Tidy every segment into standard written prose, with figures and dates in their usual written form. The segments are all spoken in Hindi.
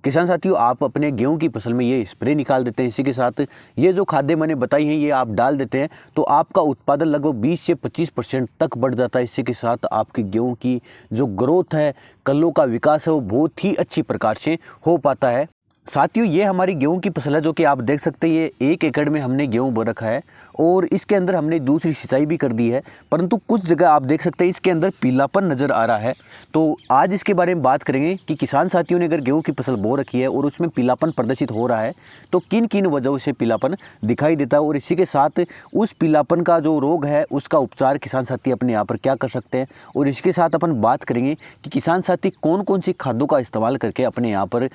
किसान साथियों, आप अपने गेहूं की फसल में ये स्प्रे निकाल देते हैं, इसी के साथ ये जो खादें मैंने बताई हैं ये आप डाल देते हैं तो आपका उत्पादन लगभग 20 से 25% तक बढ़ जाता है। इसी के साथ आपकी गेहूं की जो ग्रोथ है, कल्लों का विकास है, वो बहुत ही अच्छी प्रकार से हो पाता है। साथियों, ये हमारी गेहूं की फसल है जो कि आप देख सकते हैं। ये 1 एकड़ में हमने गेहूं बो रखा है और इसके अंदर हमने दूसरी सिंचाई भी कर दी है, परंतु कुछ जगह आप देख सकते हैं इसके अंदर पीलापन नज़र आ रहा है। तो आज इसके बारे में बात करेंगे कि किसान साथियों ने अगर गेहूं की फसल बो रखी है और उसमें पीलापन प्रदर्शित हो रहा है तो किन किन वजहों से पीलापन दिखाई देता है, और इसी के साथ उस पीलापन का जो रोग है उसका उपचार किसान साथी अपने यहाँ पर क्या कर सकते हैं। और इसके साथ अपन बात करेंगे कि किसान साथी कौन कौन सी खादों का इस्तेमाल करके अपने यहाँ पर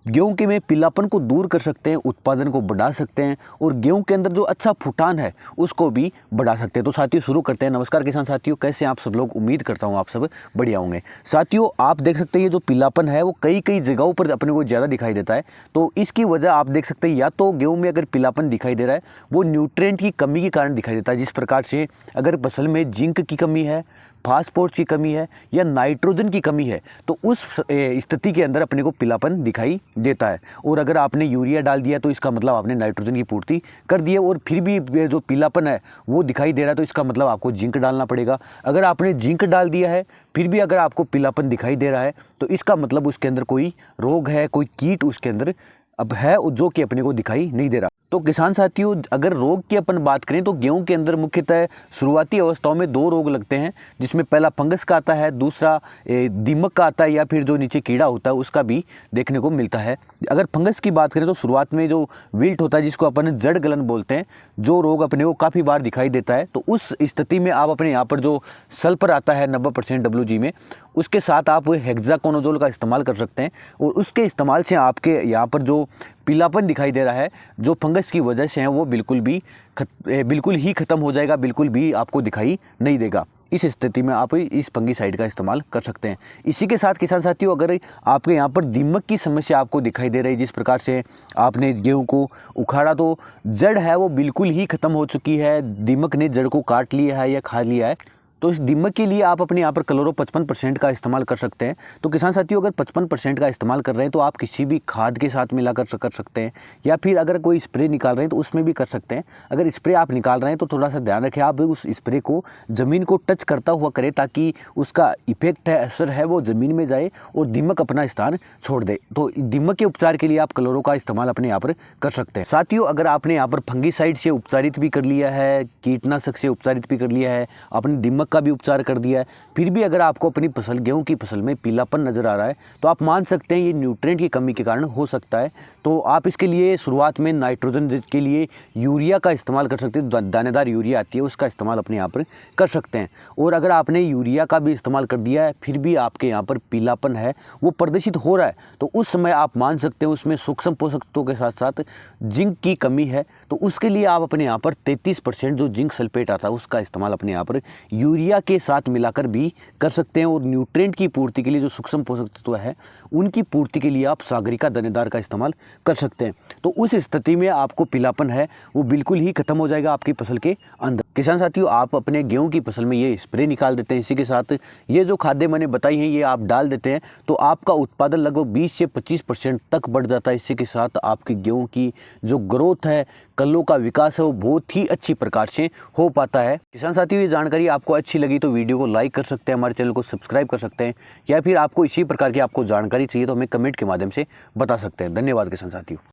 गेहूं के में पीलापन को दूर कर सकते हैं, उत्पादन को बढ़ा सकते हैं और गेहूं के अंदर जो अच्छा फुटान है उसको भी बढ़ा सकते हैं। तो साथियों शुरू करते हैं। नमस्कार किसान साथियों, कैसे आप सब लोग? उम्मीद करता हूं आप सब बढ़िया होंगे। साथियों, आप देख सकते हैं ये जो पीलापन है वो कई कई जगहों पर अपने को ज़्यादा दिखाई देता है। तो इसकी वजह आप देख सकते हैं, या तो गेहूँ में अगर पीलापन दिखाई दे रहा है वो न्यूट्रिएंट की कमी के कारण दिखाई देता है। जिस प्रकार से अगर फसल में जिंक की कमी है, फास्फोरस की कमी है या नाइट्रोजन की कमी है तो उस स्थिति के अंदर अपने को पीलापन दिखाई देता है। और अगर आपने यूरिया डाल दिया तो इसका मतलब आपने नाइट्रोजन की पूर्ति कर दी है और फिर भी जो पीलापन है वो दिखाई दे रहा है तो इसका मतलब आपको जिंक डालना पड़ेगा। अगर आपने जिंक डाल दिया है फिर भी अगर आपको पीलापन दिखाई दे रहा है तो इसका मतलब उसके अंदर कोई रोग है, कोई कीट उसके अंदर अब है जो कि अपने को दिखाई नहीं दे रहा। तो किसान साथियों, अगर रोग की अपन बात करें तो गेहूं के अंदर मुख्यतः शुरुआती अवस्थाओं में 2 रोग लगते हैं, जिसमें पहला फंगस का आता है, दूसरा दीमक का आता है या फिर जो नीचे कीड़ा होता है उसका भी देखने को मिलता है। अगर फंगस की बात करें तो शुरुआत में जो विल्ट होता है जिसको अपन जड़ गलन बोलते हैं, जो रोग अपने को काफ़ी बार दिखाई देता है, तो उस स्थिति में आप अपने यहाँ पर जो सल्फर आता है 90% WG में, उसके साथ आप हेक्साकोनाजोल का इस्तेमाल कर सकते हैं और उसके इस्तेमाल से आपके यहाँ पर जो पीलापन दिखाई दे रहा है जो फंगस की वजह से है वो बिल्कुल ही ख़त्म हो जाएगा, बिल्कुल भी आपको दिखाई नहीं देगा। इस स्थिति में आप इस फंगीसाइड का इस्तेमाल कर सकते हैं। इसी के साथ किसान साथियों, अगर आपके यहाँ पर दीमक की समस्या आपको दिखाई दे रही है, जिस प्रकार से आपने गेहूं को उखाड़ा तो जड़ है वो बिल्कुल ही ख़त्म हो चुकी है, दीमक ने जड़ को काट लिया है या खा लिया है, तो इस दीमक के लिए आप अपने यहाँ पर क्लोरो 55% का इस्तेमाल कर सकते हैं। तो किसान साथियों, अगर 55% का इस्तेमाल कर रहे हैं तो आप किसी भी खाद के साथ मिलाकर कर सकते हैं, या फिर अगर कोई स्प्रे निकाल रहे हैं तो उसमें भी कर सकते हैं। अगर स्प्रे आप निकाल रहे हैं तो थोड़ा सा ध्यान रखें, आप उस स्प्रे को ज़मीन को टच करता हुआ करें ताकि उसका इफेक्ट है, असर है, वो ज़मीन में जाए और दीमक अपना स्थान छोड़ दे। तो दीमक के उपचार के लिए आप क्लोरो का इस्तेमाल अपने यहाँ पर कर सकते हैं। साथियों, अगर आपने यहाँ पर फंगीसाइड से उपचारित भी कर लिया है, कीटनाशक से उपचारित भी कर लिया है, आपने दीमक का भी उपचार कर दिया है, फिर भी अगर आपको अपनी फसल गेहूं की फसल में पीलापन नजर आ रहा है तो आप मान सकते हैं ये न्यूट्रिएंट की कमी के कारण हो सकता है। तो आप इसके लिए शुरुआत में नाइट्रोजन के लिए यूरिया का इस्तेमाल कर सकते हैं, दानेदार यूरिया आती है उसका इस्तेमाल अपने यहाँ पर कर सकते हैं। और अगर आपने यूरिया का भी इस्तेमाल कर दिया है फिर भी आपके यहाँ पर पीलापन है वो प्रदर्शित हो रहा है तो उस समय आप मान सकते हैं उसमें सूक्ष्म पोषक तत्वों के साथ साथ जिंक की कमी है। तो उसके लिए आप अपने यहाँ पर 33% जो जिंक सल्फेट आता है उसका इस्तेमाल अपने यहाँ पर यूरिया के साथ मिलाकर भी कर सकते हैं। और न्यूट्रिएंट की पूर्ति के लिए जो सूक्ष्म पोषक तत्व है उनकी पूर्ति के लिए आप सागरिका दानेदार का इस्तेमाल कर सकते हैं। तो उस स्थिति में आपको पीलापन है वो बिल्कुल ही खत्म हो जाएगा आपकी फसल के अंदर। किसान साथियों, आप अपने गेहूं की फसल में ये स्प्रे निकाल देते हैं, इसी के साथ ये जो खादें मैंने बताई हैं ये आप डाल देते हैं तो आपका उत्पादन लगभग 20 से 25% तक बढ़ जाता है। इसी के साथ आपकी गेहूं की जो ग्रोथ है, कल्लों का विकास है, वो बहुत ही अच्छी प्रकार से हो पाता है। किसान साथियों, ये जानकारी आपको अच्छी लगी तो वीडियो को लाइक कर सकते हैं, हमारे चैनल को सब्सक्राइब कर सकते हैं, या फिर आपको इसी प्रकार की आपको जानकारी चाहिए तो हमें कमेंट के माध्यम से बता सकते हैं। धन्यवाद किसान साथियों।